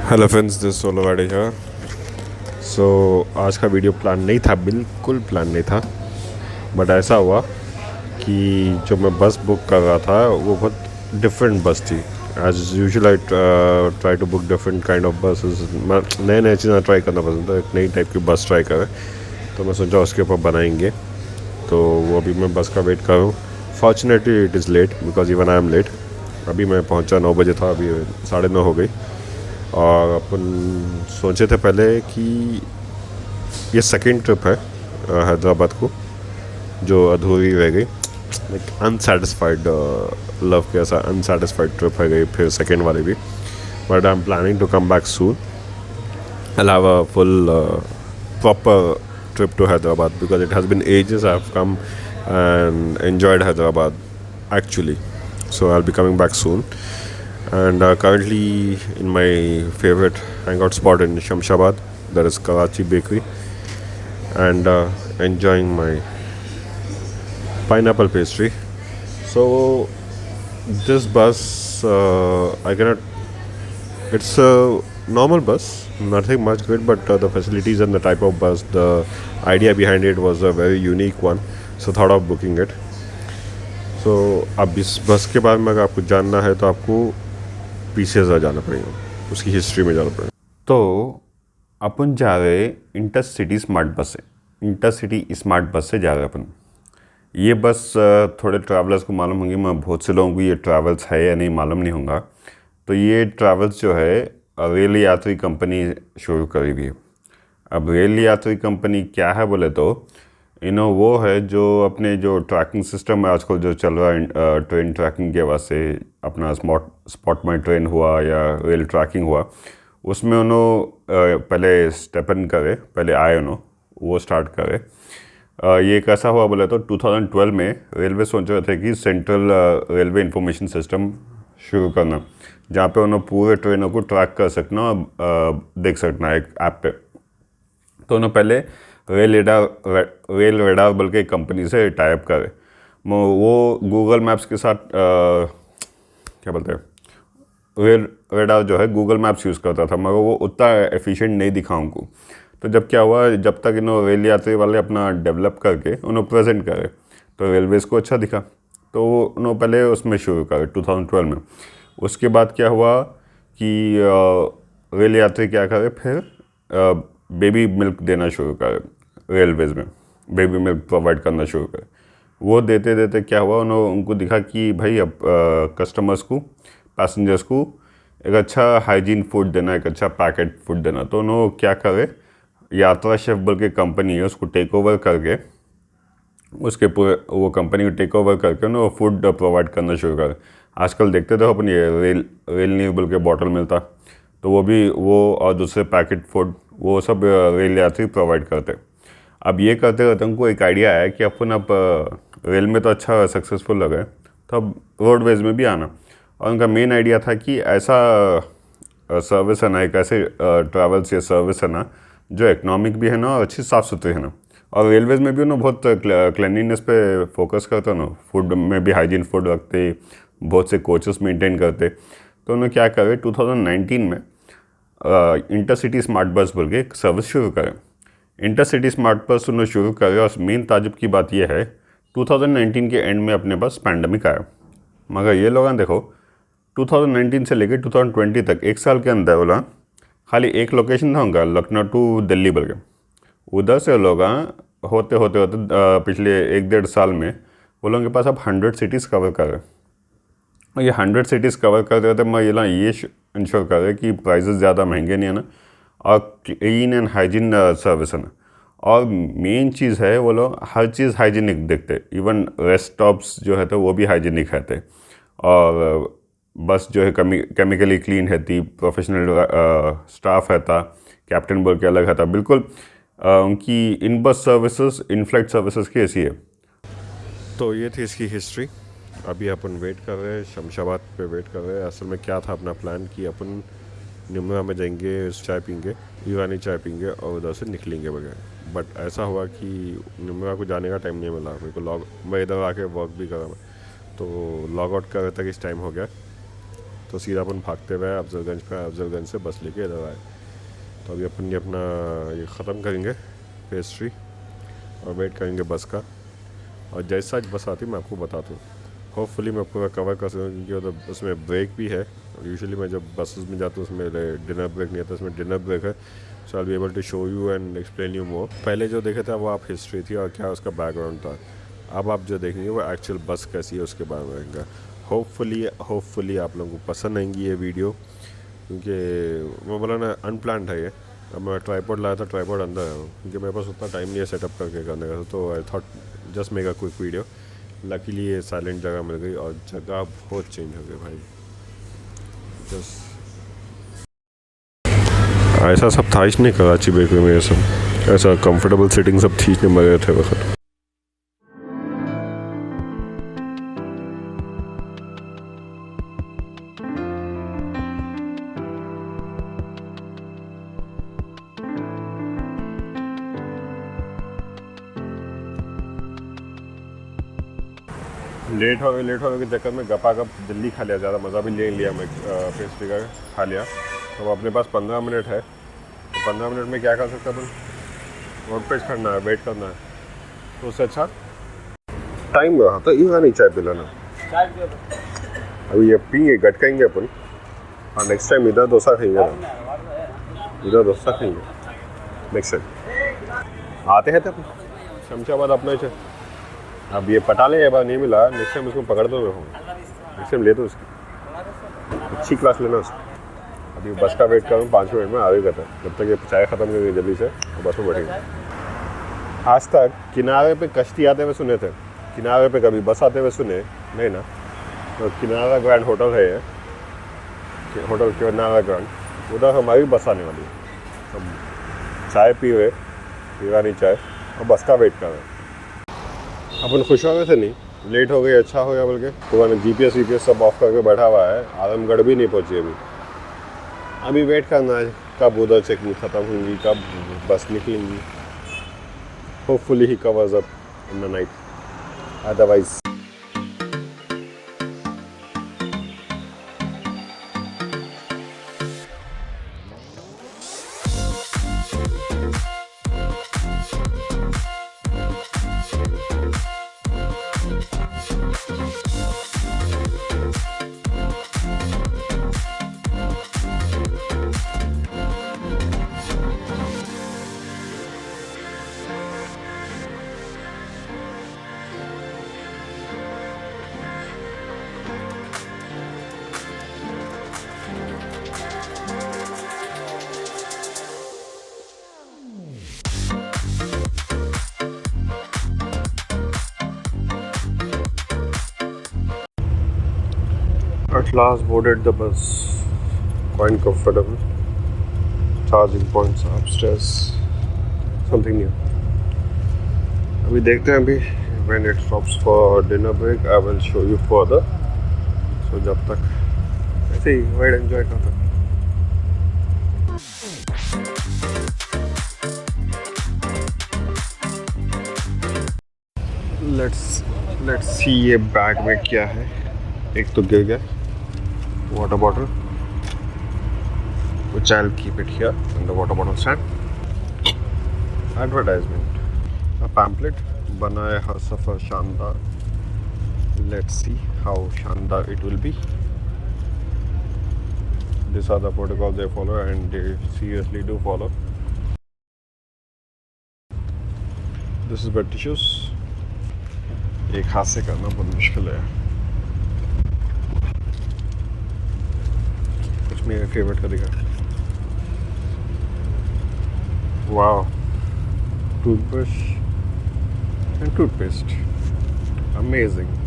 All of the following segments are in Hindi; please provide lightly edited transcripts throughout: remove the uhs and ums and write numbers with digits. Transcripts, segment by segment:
हेलो फ्रेंड्स, दिस सोलो गाड़ी है। सो आज का वीडियो प्लान नहीं था, बिल्कुल प्लान नहीं था। बट ऐसा हुआ कि जो मैं बस बुक कर रहा था वो बहुत डिफरेंट बस थी। As usual I try to book different kind of buses. नए नए चीज़ें ट्राई करना पसंद है, एक नई टाइप की बस ट्राई करें। तो मैं सोचा उसके ऊपर बनाएंगे। तो वो अभी मैं बस का वेट कर रहा हूँ। Fortunately it is late because even I am late. अभी मैं पहुँचा 9 बजे था, अभी 9:30 हो गई। और अपन सोचे थे पहले कि ये सेकंड ट्रिप है हैदराबाद को जो अधूरी रह गई। लाइक अनसेटिस्फाइड लव के ऐसा अनसेटिस्फाइड ट्रिप है गई, फिर सेकंड वाली भी। But I am planning to come back soon. I have a full proper trip to Hyderabad because it has been ages I've come and enjoyed Hyderabad actually. So I'll be coming back soon. And currently in my favorite hangout spot in Shamshabad, that is Karachi Bakery, and enjoying my pineapple pastry. So this bus, I cannot. It's a normal bus, nothing much good, but the facilities and the type of bus, the idea behind it was a very unique one. So thought of booking it. So अब इस बस के बारे में अगर आपको जानना है तो आपको पीछे से जाना पड़ेगा, उसकी हिस्ट्री में जाना पड़ेगा। तो अपन जा रहे इंटरसिटी स्मार्ट बस से, इंटरसिटी स्मार्ट बस से जा रहे अपन। ये बस थोड़े ट्रैवलर्स को मालूम होंगी, मैं बहुत से लोगों को ये ट्रैवल्स है या नहीं मालूम नहीं होगा। तो ये ट्रैवल्स जो है रेल यात्री कंपनी शुरू करी हुई है। अब रेल यात्री कंपनी क्या है बोले तो वो है जो अपने जो ट्रैकिंग सिस्टम है आजकल जो चल रहा है ट्रेन ट्रैकिंग के वास्ते, अपना स्पॉट माई ट्रेन हुआ या रेल ट्रैकिंग हुआ, उसमें पहले स्टेप इन करे, पहले आए वो स्टार्ट करे। ये कैसा हुआ बोले तो 2012 में रेलवे सोच रहे थे कि सेंट्रल रेलवे इंफॉर्मेशन सिस्टम शुरू करना, जहाँ पे उन्होंने पूरे ट्रेनों को ट्रैक कर सकना, देख सकना एक ऐप पे। तो उन्होंने पहले रेल रेडार बोल के एक कंपनी से टाइप करे। वो गूगल मैप्स के साथ क्या बोलते हैं, रेल रेडार जो है गूगल मैप्स यूज़ करता था, मगर वो उतना एफिशिएंट नहीं दिखा उनको। तो जब क्या हुआ, जब तक रेल यात्री वाले अपना डेवलप करके उन्होंने प्रेजेंट करे तो रेलवेज़ को अच्छा दिखा, तो उन्होंने पहले उसमें शुरू करे 2012 में। उसके बाद क्या हुआ कि रेल यात्री क्या करे, फिर बेबी मिल्क देना शुरू करे, रेलवेज़ में बेबी मिल्क प्रोवाइड करना शुरू करे। वो देते देते क्या हुआ, उनको दिखा कि भाई अब कस्टमर्स को, पैसेंजर्स को एक अच्छा हाइजीन फूड देना, एक अच्छा पैकेट फूड देना। तो उन्होंने क्या करे, यात्रा शेफ बोल के कंपनी है उसको टेक ओवर करके, उसके पूरे वो कंपनी को टेक ओवर करके उन्होंने फूड प्रोवाइड करना शुरू करे। आजकल देखते थे अपन ये रेल नीर बोल के बॉटल मिलता, तो वो और दूसरे पैकेट फूड वो सब रेल यात्री प्रोवाइड करते। अब ये करते रहते उनको एक आइडिया आया कि अपन अब रेल में तो अच्छा सक्सेसफुल लगे, तो अब रोडवेज़ में भी आना। और उनका मेन आइडिया था कि ऐसा सर्विस है ना, एक ऐसे ट्रैवल्स या सर्विस है ना जो इकोनॉमिक भी है ना और अच्छी साफ़ सुथरी है ना। और रेलवेज़ में भी बहुत क्लिनलीनेस पे फोकस करते ना, फूड में भी हाइजीन फूड रखते, बहुत से कोचेस मेंटेन करते। तो उन्होंने क्या करे 2019 में इंटरसिटी स्मार्ट बस बोल के एक सर्विस शुरू करें। इंटरसिटी स्मार्ट बस उन्होंने शुरू करे, और मेन ताजुब की बात यह है 2019 के एंड में अपने पास पैंडमिक आया। मगर ये लोग देखो 2019 से लेकर 2020 तक एक साल के अंदर बोला खाली एक लोकेशन था उनका, लखनऊ टू दिल्ली बोल के। उधर से लोग होते होते होते पिछले 1-1.5 साल में वो लोगों के पास अब 100 सिटीज़ कवर कर रहे। और ये 100 सिटीज़ कवर करते रहते मैं ये इंश्योर कर रहे कि प्राइजेस ज़्यादा महंगे नहीं है ना, और क्लीन एंड हाइजीन सर्विस है ना। और मेन चीज़ है वो लोग हर चीज़ हाइजीनिक देखते, इवन रेस्ट स्टॉप्स जो है तो वो भी हाइजीनिक रहते, और बस जो है केमिकली क्लीन रहती, प्रोफेशनल स्टाफ रहता, कैप्टन बोल के अलग रहता, बिल्कुल उनकी इन bus services, in flight services की ऐसी है। तो ये थी इसकी हिस्ट्री। अभी अपन वेट कर रहे हैं, शमशाबाद पे वेट कर रहे हैं। असल में क्या था अपना प्लान कि अपन निम्रा में जाएंगे, चाय पीएंगे, ईरानी चाय पीएंगे और उधर से निकलेंगे वगैरह। बट ऐसा हुआ कि निम्रा को जाने का टाइम नहीं मिला मेरे को। मैं इधर आके वर्क भी करा, तो लॉग आउट कर रहे तक इस टाइम हो गया। तो सीधा अपन भागते हुए अफजलगंज पे, अफजलगंज से बस लेके इधर आए। तो अभी अपन ये अपना ये ख़त्म करेंगे पेस्ट्री और वेट करेंगे बस का। और जैसा बस आती मैं आपको बताता हूँ। होपफुली मैं पूरा कवर कर सकूँ क्योंकि मतलब उसमें ब्रेक भी है। यूजुअली मैं जब बसेस में जाता हूँ उसमें डिनर ब्रेक नहीं आता, उसमें डिनर ब्रेक है। So I be able to show you and explain you more. पहले जो देखे था वो आप हिस्ट्री थी और क्या उसका बैकग्राउंड था। अब आप जो देखेंगे वो एक्चुअल बस कैसी है उसके बारे में रहेगा। होपफुली आप लोगों को पसंद आएंगी ये वीडियो, क्योंकि मैं बोला ना अनप्लान्ड है ये। अब मैं ट्राईपॉड लाया था, ट्राईपॉड अंदर है क्योंकि मेरे पास उतना टाइम नहीं है सेटअप करके करने का। तो I thought just make a quick video. Luckily ये साइलेंट जगह मिल गई और जगह बहुत चेंज हो गई भाई। जस्ट ऐसा सब था ही नहीं कराची बेकरी में, ये सब ऐसा कंफर्टेबल सीटिंग सब थी नहीं मरे थे वक्त। लेट हो गए के चक्कर में गपा गप जल्दी खा लिया, ज़्यादा मज़ा भी ले लिया। मैं पेस्ट्री का खा लिया। तो अपने पास 15 मिनट है, तो 15 मिनट में क्या कर सकते अपन? रोड पेज करना है, वेट करना है। तो उससे अच्छा टाइम रहा तो ये नहीं चाय पिलाना। अभी ये पियेंगे, गटकेंगे अपन और नेक्स्ट टाइम इधर डोसा खाएंगे ना, इधर डोसा खाएंगे नेक्स्ट टाइम। आते हैं तब शमशाबाद अपना से। अब ये पटा ले, बार नहीं मिला, नेक्स्ट टाइम उसको पकड़ दो। नेक्स्ट टाइम ले दो उसकी अच्छी क्लास लेना उसकी। अभी बस का वेट करूँ 5 मिनट में आ गया था, जब तक ये चाय ख़त्म करेंगे जल्दी से और बस में बैठेंगे। आज तक किनारे पे कश्ती आते हुए सुने थे, किनारे पे कभी बस आते हुए सुने नहीं ना। तो किनारा ग्रैंड होटल है ये, होटल किनारा ग्रैंड, उधर हमारी बस आने वाली है। सब चाय पी रहे, ईरानी चाय, और बस का वेट कर रहे। अपन खुश हो गए थे नहीं, लेट हो गई, अच्छा हो गया। बल्कि पुराने GPS सब ऑफ करके बैठा हुआ है। आजमगढ़ भी नहीं पहुंची अभी वेट करना है कब उधर चेकिंग ख़त्म होंगी, कब बस निकलेंगी। Hopefully he covers up in the night, otherwise at last boarded the bus. Quite comfortable. Charging points upstairs. Something new. अभी देखते हैं अभी when it stops for dinner break I will show you further. So जब तक ऐसे ही ride enjoy करते हैं। Let's see ये बैग में क्या है। एक तो गिर गया water bottle, which I'll keep it here in the water bottle stand. Advertisement, a pamphlet, बनाए हर सफ़र शानदार. Let's see how शानदार it will be. These are the protocols they follow and they seriously do follow. This is wet tissues. एक हाथ से करना बहुत मुश्किल है। मेरा फेवरेट का दिखा, wow, toothbrush and toothpaste, amazing.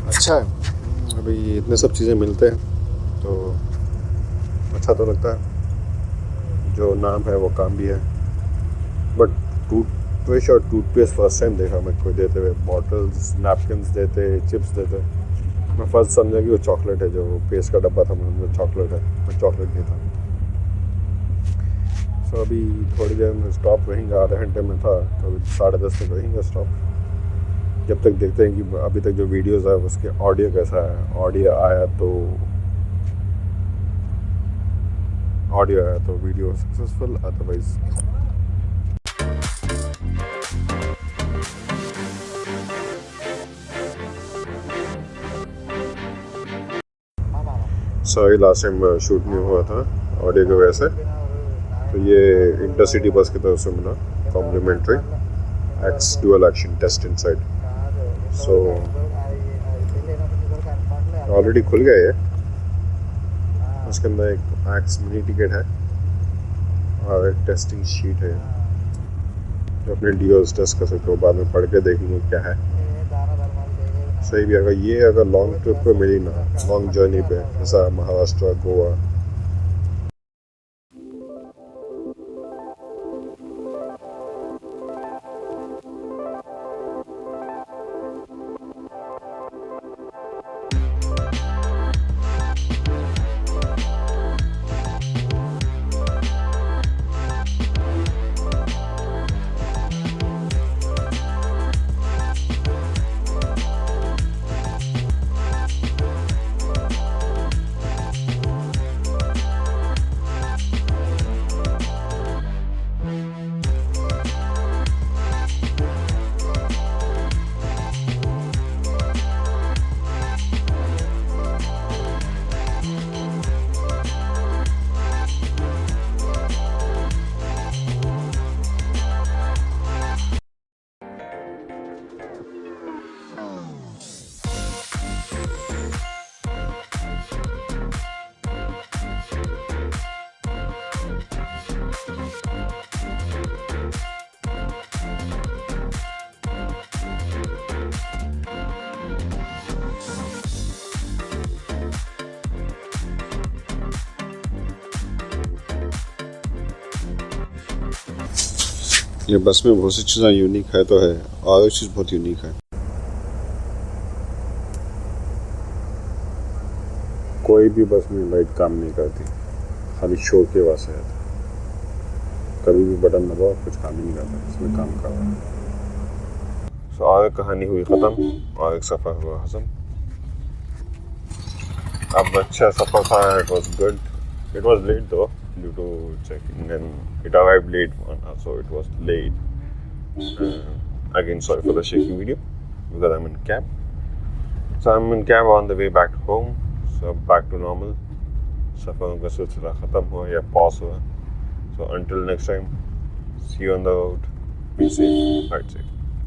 अच्छा है अभी इतने सब चीज़ें मिलते हैं तो अच्छा तो लगता है। जो नाम है वो काम भी है, बट टूथब्रश और टूथपेस्ट फर्स्ट टाइम देखा मैं कोई देते हुए, बॉटल्स नैपकिन्स देते, चिप्स देते। मैं फर्स्ट समझा कि वो चॉकलेट है, जो पेस्ट का डब्बा था मैं चॉकलेट है, मैं चॉकलेट नहीं था। सो अभी थोड़ी देर में स्टॉप रहेंगे, आधे घंटे में था तो अभी 10:30 तक रहेंगे स्टॉप। जब तक देखते हैं कि अभी तक जो वीडियोस है उसके ऑडियो कैसा है। ऑडियो आया तो video successful, otherwise sorry last time shoot नहीं हुआ था ऑडियो की वजह से। तो ये इंटरसिटी बस की तरफ से मिला complimentary X dual action test inside. So already खुल गया ये, उसके अंदर एक एक्स मिनी टिकट है और एक टेस्टिंग शीट है जो अपने डीओस टेस्ट कर सकते हो, बाद में पढ़ के देखेंगे क्या है सही भी। अगर लॉन्ग ट्रिप पे मिली ना, लॉन्ग जर्नी पे, जैसा महाराष्ट्र गोवा, ये बस में बहुत सी चीज़ें यूनिक है तो है, और एक चीज़ बहुत यूनिक है, कोई भी बस में लाइट काम नहीं करती, खाली शो के वास्ते है। कभी भी बटन दबाओ कुछ काम ही नहीं करता, इसमें काम कर रहा है। सो और एक कहानी हुई ख़त्म और एक सफ़र हुआ हज़म। अब अच्छा सफ़र था, it was good, it was late though due to checking, and it arrived late so it was late. Again, sorry for the shaky video because I'm in cab. So I'm in cab on the way back home. So back to normal. सफ़र का सिलसिला ख़त्म हुआ या पॉज हुआ. So until next time, see you on the road. Be safe, ride safe.